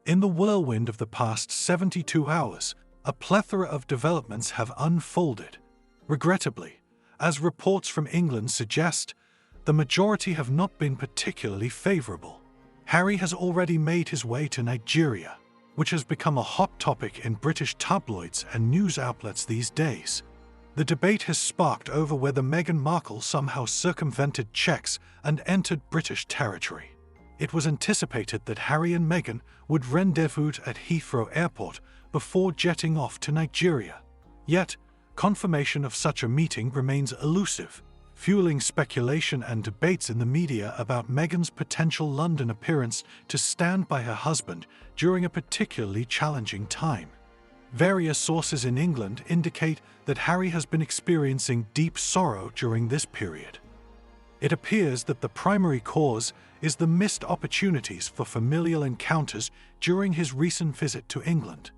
In the whirlwind of the past 72 hours, a plethora of developments have unfolded. Regrettably, as reports from England suggest, the majority have not been particularly favorable. Harry has already made his way to Nigeria, which has become a hot topic in British tabloids and news outlets these days. The debate has sparked over whether Meghan Markle somehow circumvented checks and entered British territory. It was anticipated that Harry and Meghan would rendezvous at Heathrow Airport before jetting off to Nigeria. Yet, confirmation of such a meeting remains elusive, fueling speculation and debates in the media about Meghan's potential London appearance to stand by her husband during a particularly challenging time. Various sources in England indicate that Harry has been experiencing deep sorrow during this period. It appears that the primary cause is the missed opportunities for familial encounters during his recent visit to England.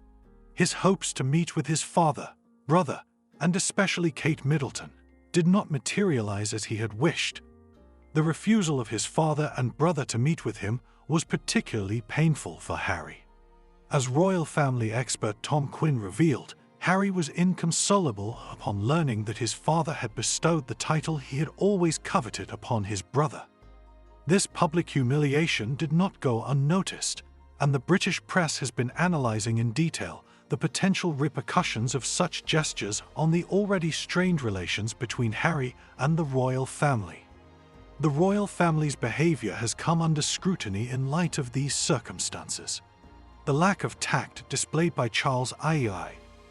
His hopes to meet with his father, brother, and especially Kate Middleton did not materialize as he had wished. The refusal of his father and brother to meet with him was particularly painful for Harry. As royal family expert Tom Quinn revealed, Harry was inconsolable upon learning that his father had bestowed the title he had always coveted upon his brother. This public humiliation did not go unnoticed, and the British press has been analyzing in detail the potential repercussions of such gestures on the already strained relations between Harry and the royal family. The royal family's behavior has come under scrutiny in light of these circumstances. The lack of tact displayed by Charles II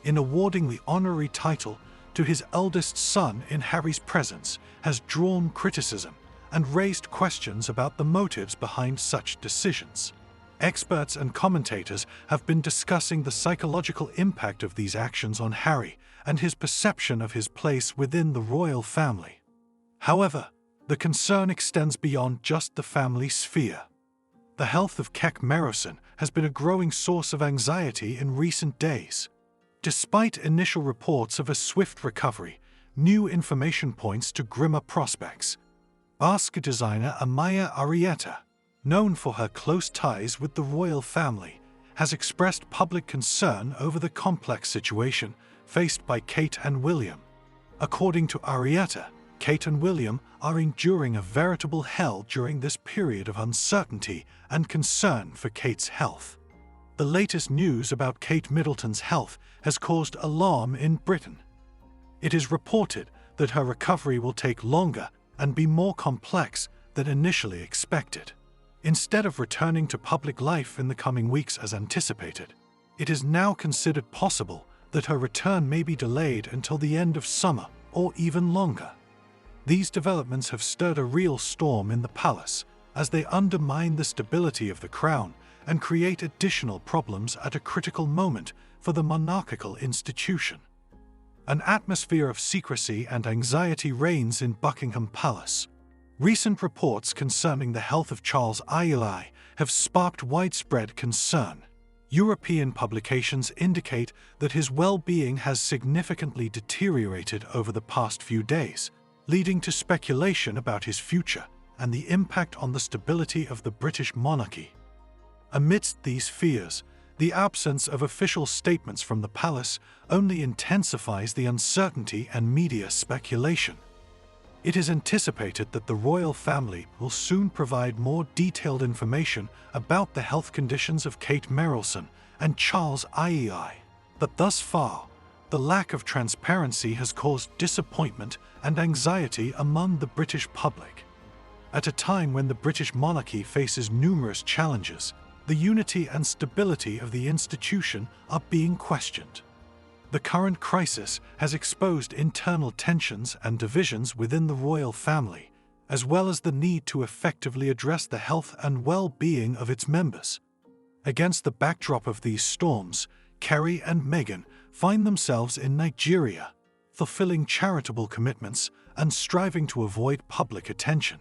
in awarding the honorary title to his eldest son in Harry's presence has drawn criticism and raised questions about the motives behind such decisions. Experts and commentators have been discussing the psychological impact of these actions on Harry and his perception of his place within the royal family. However, the concern extends beyond just the family sphere. The health of Kate Middleton has been a growing source of anxiety in recent days. Despite initial reports of a swift recovery, new information points to grimmer prospects. Basque designer Amaya Arrieta, known for her close ties with the royal family, has expressed public concern over the complex situation faced by Kate and William. According to Arrieta, Kate and William are enduring a veritable hell during this period of uncertainty and concern for Kate's health. The latest news about Kate Middleton's health has caused alarm in Britain. It is reported that her recovery will take longer and be more complex than initially expected. Instead of returning to public life in the coming weeks as anticipated, it is now considered possible that her return may be delayed until the end of summer or even longer. These developments have stirred a real storm in the palace as they undermine the stability of the crown and create additional problems at a critical moment for the monarchical institution. An atmosphere of secrecy and anxiety reigns in Buckingham Palace. Recent reports concerning the health of Charles II have sparked widespread concern. European publications indicate that his well-being has significantly deteriorated over the past few days, leading to speculation about his future and the impact on the stability of the British monarchy. Amidst these fears, the absence of official statements from the palace only intensifies the uncertainty and media speculation. It is anticipated that the royal family will soon provide more detailed information about the health conditions of Kate Middleton and Charles II. But thus far, the lack of transparency has caused disappointment and anxiety among the British public. At a time when the British monarchy faces numerous challenges, the unity and stability of the institution are being questioned. The current crisis has exposed internal tensions and divisions within the royal family, as well as the need to effectively address the health and well-being of its members. Against the backdrop of these storms, Harry and Meghan find themselves in Nigeria, fulfilling charitable commitments and striving to avoid public attention.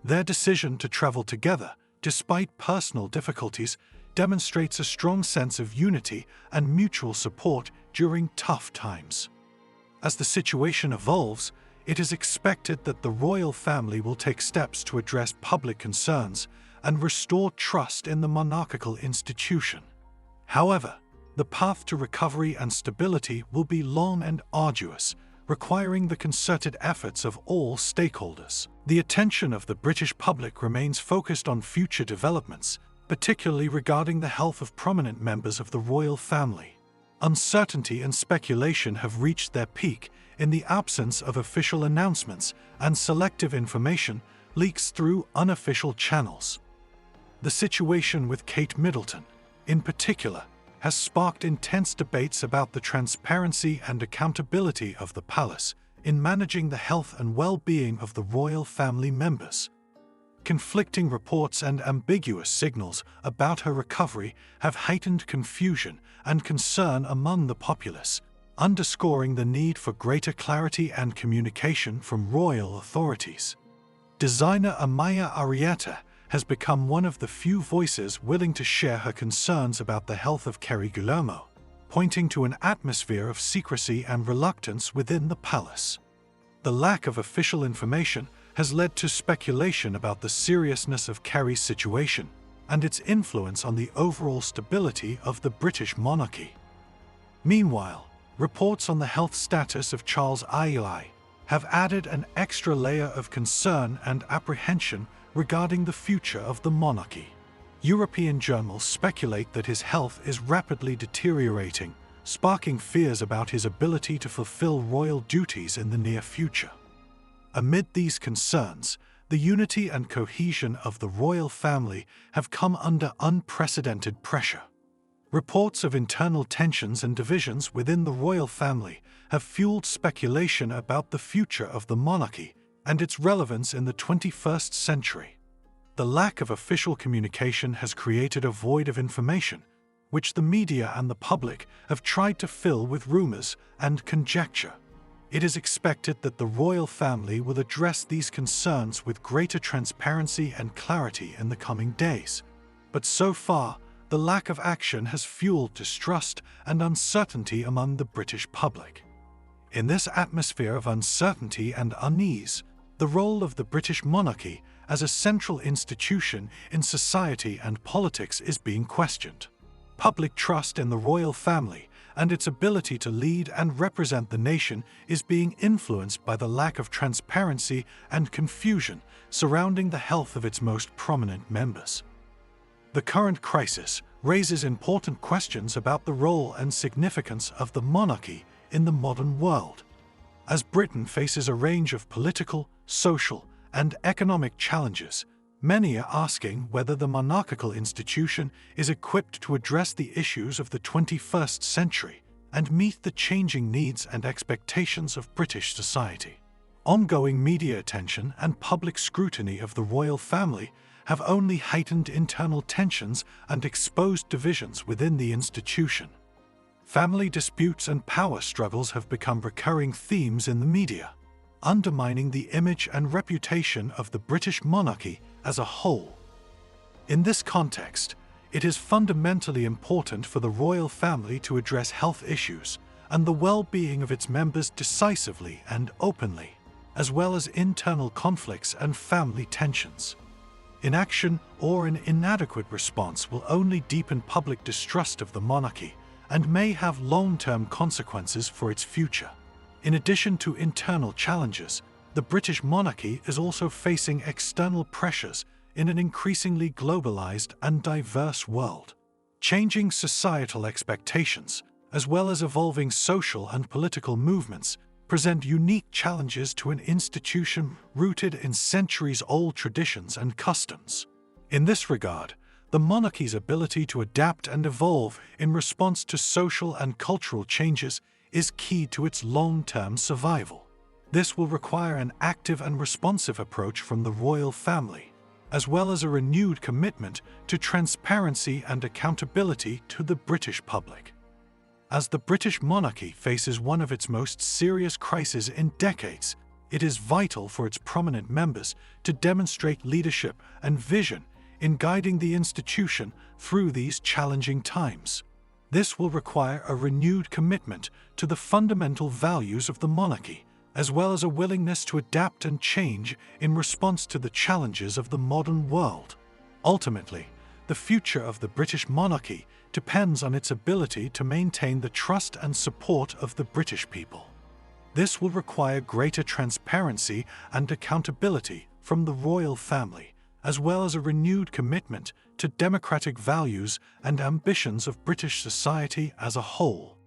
Their decision to travel together, despite personal difficulties, demonstrates a strong sense of unity and mutual support during tough times. As the situation evolves, it is expected that the royal family will take steps to address public concerns and restore trust in the monarchical institution. However, the path to recovery and stability will be long and arduous, requiring the concerted efforts of all stakeholders. The attention of the British public remains focused on future developments, particularly regarding the health of prominent members of the royal family. Uncertainty and speculation have reached their peak in the absence of official announcements, and selective information leaks through unofficial channels. The situation with Kate Middleton, in particular, has sparked intense debates about the transparency and accountability of the palace in managing the health and well-being of the royal family members. Conflicting reports and ambiguous signals about her recovery have heightened confusion and concern among the populace, underscoring the need for greater clarity and communication from royal authorities. Designer Amaya Arrieta has become one of the few voices willing to share her concerns about the health of Kerry Guillermo, pointing to an atmosphere of secrecy and reluctance within the palace. The lack of official information has led to speculation about the seriousness of Kerry's situation and its influence on the overall stability of the British monarchy. Meanwhile, reports on the health status of Charles IX have added an extra layer of concern and apprehension regarding the future of the monarchy. European journals speculate that his health is rapidly deteriorating, sparking fears about his ability to fulfill royal duties in the near future. Amid these concerns, the unity and cohesion of the royal family have come under unprecedented pressure. Reports of internal tensions and divisions within the royal family have fueled speculation about the future of the monarchy and its relevance in the 21st century. The lack of official communication has created a void of information, which the media and the public have tried to fill with rumors and conjecture. It is expected that the royal family will address these concerns with greater transparency and clarity in the coming days. But so far, the lack of action has fueled distrust and uncertainty among the British public. In this atmosphere of uncertainty and unease, the role of the British monarchy as a central institution in society and politics is being questioned. Public trust in the royal family and its ability to lead and represent the nation is being influenced by the lack of transparency and confusion surrounding the health of its most prominent members. The current crisis raises important questions about the role and significance of the monarchy in the modern world. As Britain faces a range of political, social, and economic challenges, many are asking whether the monarchical institution is equipped to address the issues of the 21st century and meet the changing needs and expectations of British society. Ongoing media attention and public scrutiny of the royal family have only heightened internal tensions and exposed divisions within the institution. Family disputes and power struggles have become recurring themes in the media, undermining the image and reputation of the British monarchy as a whole. In this context, it is fundamentally important for the royal family to address health issues and the well-being of its members decisively and openly, as well as internal conflicts and family tensions. Inaction or an inadequate response will only deepen public distrust of the monarchy and may have long-term consequences for its future. In addition to internal challenges, the British monarchy is also facing external pressures in an increasingly globalized and diverse world. Changing societal expectations, as well as evolving social and political movements, present unique challenges to an institution rooted in centuries-old traditions and customs. In this regard, the monarchy's ability to adapt and evolve in response to social and cultural changes is key to its long-term survival. This will require an active and responsive approach from the royal family, as well as a renewed commitment to transparency and accountability to the British public. As the British monarchy faces one of its most serious crises in decades, it is vital for its prominent members to demonstrate leadership and vision in guiding the institution through these challenging times. This will require a renewed commitment to the fundamental values of the monarchy, as well as a willingness to adapt and change in response to the challenges of the modern world. Ultimately, the future of the British monarchy depends on its ability to maintain the trust and support of the British people. This will require greater transparency and accountability from the royal family, as well as a renewed commitment to democratic values and ambitions of British society as a whole.